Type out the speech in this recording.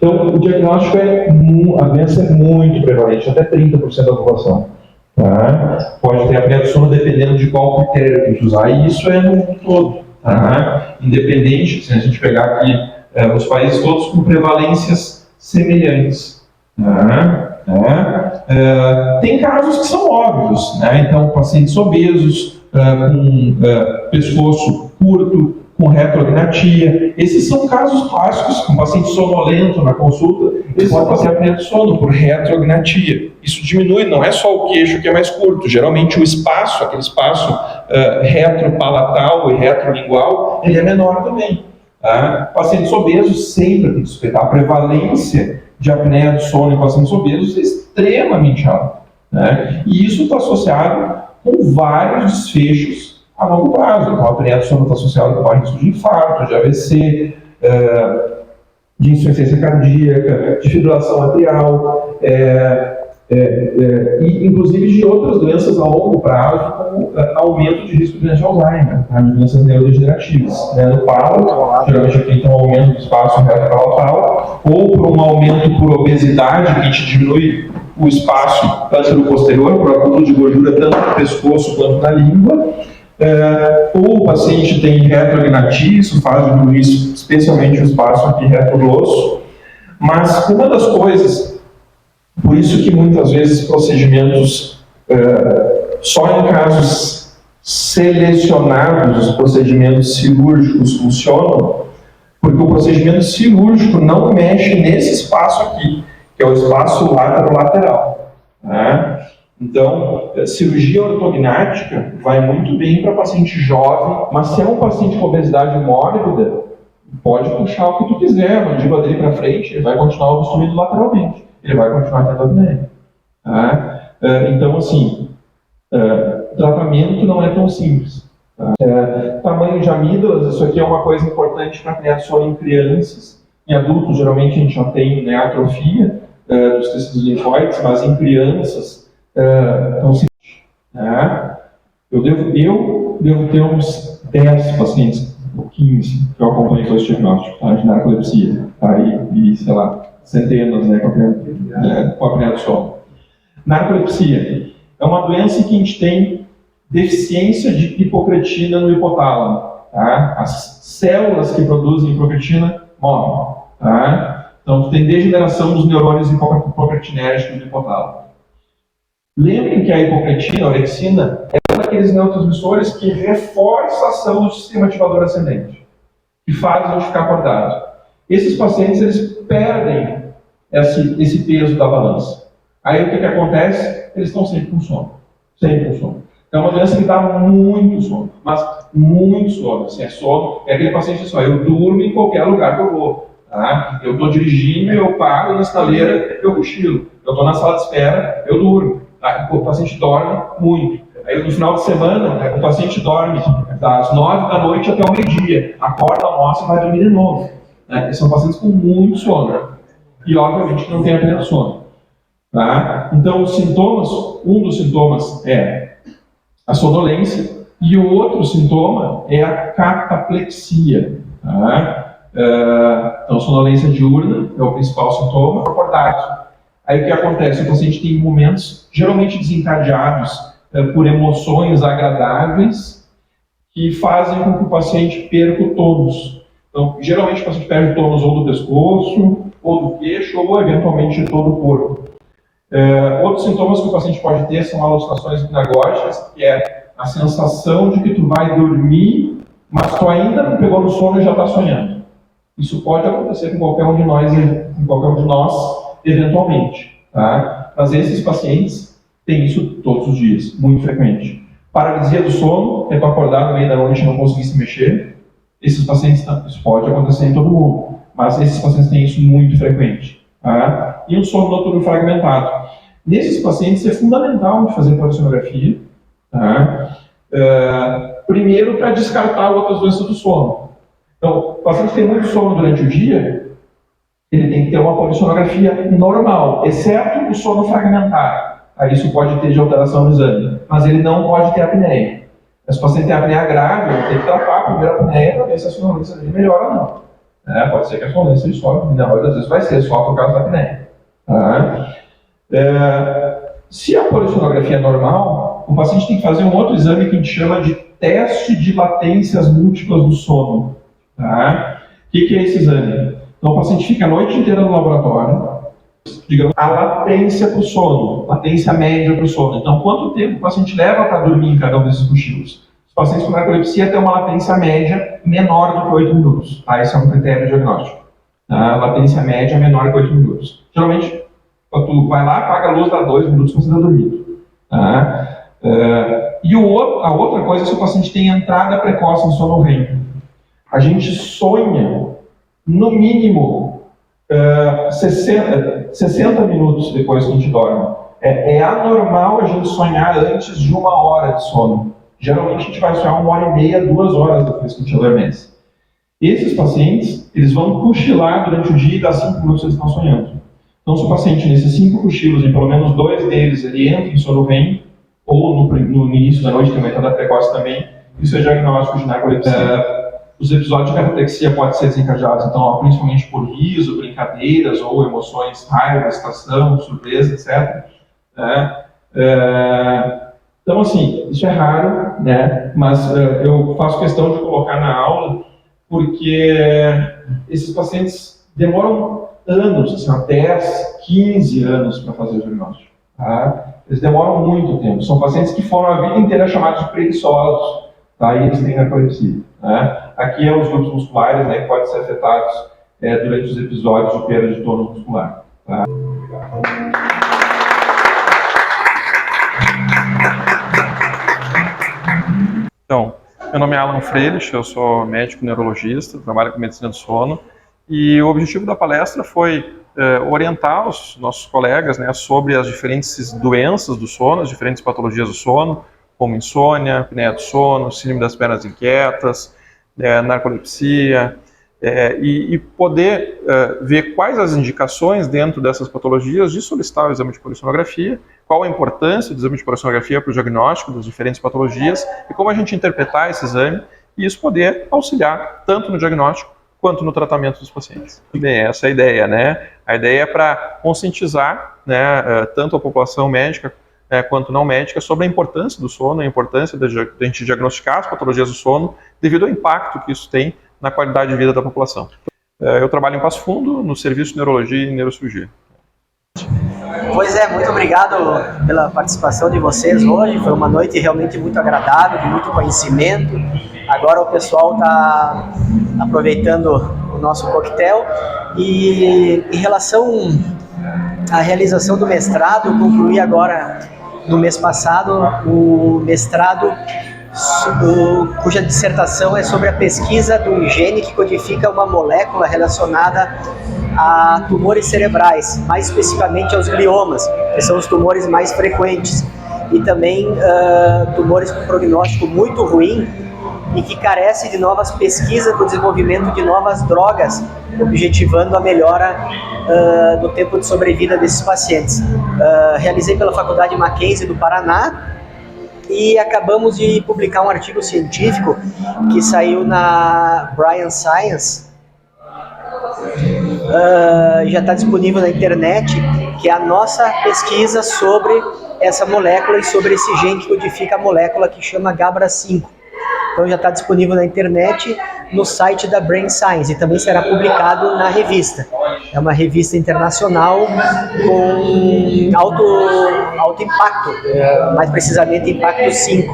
Então, o diagnóstico a doença é muito prevalente, até 30% da população. Tá? Pode ter apneia do sono dependendo de qual critério que a gente usar, e isso é no mundo todo. Tá? Independente, se a gente pegar aqui os países todos com prevalências semelhantes. Tem casos que são óbvios, né? Então, pacientes obesos, com pescoço curto, com retroagnatia. Esses são casos clássicos, com paciente sonolento na consulta, eles podem ter apneia do sono por retroagnatia. Isso diminui, não é só o queixo que é mais curto, geralmente o espaço, aquele espaço retropalatal e retrolingual, ele é menor também. Pacientes obesos sempre tem que suspeitar. A prevalência de apneia do sono em pacientes obesos é extremamente alta. Né? E isso está associado com vários desfechos a longo prazo. Então, a apneia do sono está associada com risco de infarto, de AVC, de insuficiência cardíaca, de fibrilação atrial, e inclusive de outras doenças a longo prazo, como aumento de risco de Alzheimer, de doenças neurodegenerativas. No palo, geralmente aqui tem um aumento do espaço reto-palatal, ou por um aumento por obesidade, que a gente diminui o espaço antero-posterior, por acúmulo de gordura tanto no pescoço quanto na língua. Ou o paciente tem retroagnatia, isso faz diminuir especialmente o espaço aqui reto-grosso. Mas uma das coisas, por isso que muitas vezes procedimentos, só em casos selecionados, os procedimentos cirúrgicos funcionam, porque o procedimento cirúrgico não mexe nesse espaço aqui, que é o espaço lateral. Né? Então, cirurgia ortognática vai muito bem para paciente jovem, mas se é um paciente com obesidade mórbida, pode puxar o que tu quiser, a mandíbula dele para frente, ele vai continuar obstruído lateralmente, ele vai continuar tendo apneia. Tá? Então, assim, o tratamento não é tão simples. Tá? Tamanho de amígdalas, isso aqui é uma coisa importante para apneia do sono em crianças. Em adultos, geralmente a gente já tem, né, atrofia dos tecidos linfóides, mas em crianças, então, eu devo ter uns 10 pacientes, ou 15, que eu acompanho com esse diagnóstico, de narcolepsia, e sei lá, centenas, né, com a apneia do sono. Narcolepsia é uma doença que a gente tem deficiência de hipocretina no hipotálamo. Tá? As células que produzem hipocretina morrem. Tá? Então, tem degeneração dos neurônios hipocretinérgicos do hipotálamo. Lembrem que a hipocretina, a orexina, é um daqueles neurotransmissores que reforça a ação do sistema ativador ascendente, que faz a gente ficar acordado. Esses pacientes, eles perdem esse peso da balança. Aí o que acontece? Eles estão sempre com sono. Sempre com sono. É uma doença que dá muito sono, mas muito sono. Assim, é aquele paciente só, eu durmo em qualquer lugar que eu vou. Tá? Eu estou dirigindo, eu paro na estaleira, eu cochilo. Eu estou na sala de espera, eu durmo. O paciente dorme muito. Aí no final de semana, o paciente dorme das 9 da noite até o meio-dia. Acorda, almoça e vai dormir de novo. São pacientes com muito sono. E obviamente que não tem apneia do sono. Tá? Então os sintomas, um dos sintomas é a sonolência e o outro sintoma é a cataplexia. Tá? Então sonolência diurna é o principal sintoma, acordados. Aí o que acontece? O paciente tem momentos geralmente desencadeados por emoções agradáveis que fazem com que o paciente perca o tônus. Então, geralmente o paciente perde o tônus ou do pescoço, ou do queixo, ou eventualmente de todo o corpo. Outros sintomas que o paciente pode ter são alucinações hipnagógicas, que é a sensação de que tu vai dormir, mas tu ainda não pegou no sono e já está sonhando. Isso pode acontecer com qualquer um de nós, eventualmente. Tá? Mas esses pacientes têm isso todos os dias, muito frequente. Paralisia do sono, é tu acordar no meio da noite e não conseguir se mexer. Esses pacientes, isso pode acontecer em todo mundo, mas esses pacientes têm isso muito frequente. Tá? E um sono noturno fragmentado. Nesses pacientes é fundamental de fazer polissonografia. Tá? Primeiro, para descartar outras doenças do sono. Então, o paciente tem muito sono durante o dia, ele tem que ter uma polissonografia normal, exceto o sono fragmentar. Aí isso pode ter de alteração no exame, mas ele não pode ter apneia. Se o paciente tem apneia grave, ele tem que tratar a primeira apneia para ver se a sonolência dele melhora ou não. Pode ser que a sonolência seja só, e na maioria das vezes vai ser só por causa da apneia. Tá? Se a polissonografia é normal, o paciente tem que fazer um outro exame que a gente chama de teste de latências múltiplas do sono. Tá? O que é esse exame? Então o paciente fica a noite inteira no laboratório, digamos, a latência para o sono, latência média para o sono. Então, quanto tempo o paciente leva para dormir em cada um desses cochilos? Os pacientes com narcolepsia têm uma latência média menor do que 8 minutos. Tá? Esse é um critério diagnóstico. A latência média é menor que 8 minutos. Geralmente, quando tu vai lá, apaga a luz, dá 2 minutos, você está dormindo. Tá? E a outra coisa é se o paciente tem entrada precoce em sono REM. A gente sonha, no mínimo, 60 minutos depois que a gente dorme. É anormal a gente sonhar antes de 1 hora de sono. Geralmente a gente vai sonhar 1h30, 2 horas depois que a gente adormece. Esses pacientes, eles vão cochilar durante o dia e dá 5 minutos eles estão sonhando. Então, se o paciente, nesses 5 cochilos, e pelo menos 2 deles, ele entra em sono REM, ou no início da noite, tem uma entrada precoce também, isso é diagnóstico de narcolepsia. Os episódios de cataplexia podem ser desencadeados, então, principalmente por riso, brincadeiras, ou emoções, raiva, excitação, surpresa, etc. Então, assim, isso é raro, né? Mas eu faço questão de colocar na aula, porque esses pacientes demoram anos, assim, 10, 15 anos para fazer o diagnóstico. Tá? Eles demoram muito tempo. São pacientes que foram a vida inteira chamados de preguiçosos, tá? E eles têm narcolepsia. Né? Aqui é os grupos musculares, né, que podem ser afetados durante os episódios de perda de tônus muscular. Tá? Então, meu nome é Alan Freilich, eu sou médico neurologista, trabalho com medicina do sono, e o objetivo da palestra foi orientar os nossos colegas, né, sobre as diferentes doenças do sono, as diferentes patologias do sono, como insônia, apneia do sono, síndrome das pernas inquietas, narcolepsia, e poder ver quais as indicações dentro dessas patologias de solicitar o exame de polissonografia, qual a importância do exame de polissonografia para o diagnóstico das diferentes patologias e como a gente interpretar esse exame e isso poder auxiliar tanto no diagnóstico quanto no tratamento dos pacientes. Bem, essa é a ideia, né? A ideia é para conscientizar, né, tanto a população médica quanto não médica sobre a importância do sono, a importância de a gente diagnosticar as patologias do sono devido ao impacto que isso tem na qualidade de vida da população. Eu trabalho em Passo Fundo, no Serviço de Neurologia e Neurocirurgia. Pois é, muito obrigado pela participação de vocês hoje, foi uma noite realmente muito agradável, de muito conhecimento. Agora o pessoal está aproveitando o nosso coquetel e em relação à realização do mestrado, eu concluí agora no mês passado o mestrado cuja dissertação é sobre a pesquisa do gene que codifica uma molécula relacionada a tumores cerebrais, mais especificamente aos gliomas, que são os tumores mais frequentes, e também tumores com prognóstico muito ruim e que carecem de novas pesquisas para o desenvolvimento de novas drogas, objetivando a melhora do tempo de sobrevida desses pacientes. Realizei pela Faculdade Mackenzie do Paraná, e acabamos de publicar um artigo científico que saiu na Brian Science, já está disponível na internet, que é a nossa pesquisa sobre essa molécula e sobre esse gene que codifica a molécula que chama GABRA5. Então já está disponível na internet, no site da Brain Science, e também será publicado na revista. É uma revista internacional com alto impacto, mais precisamente impacto 5.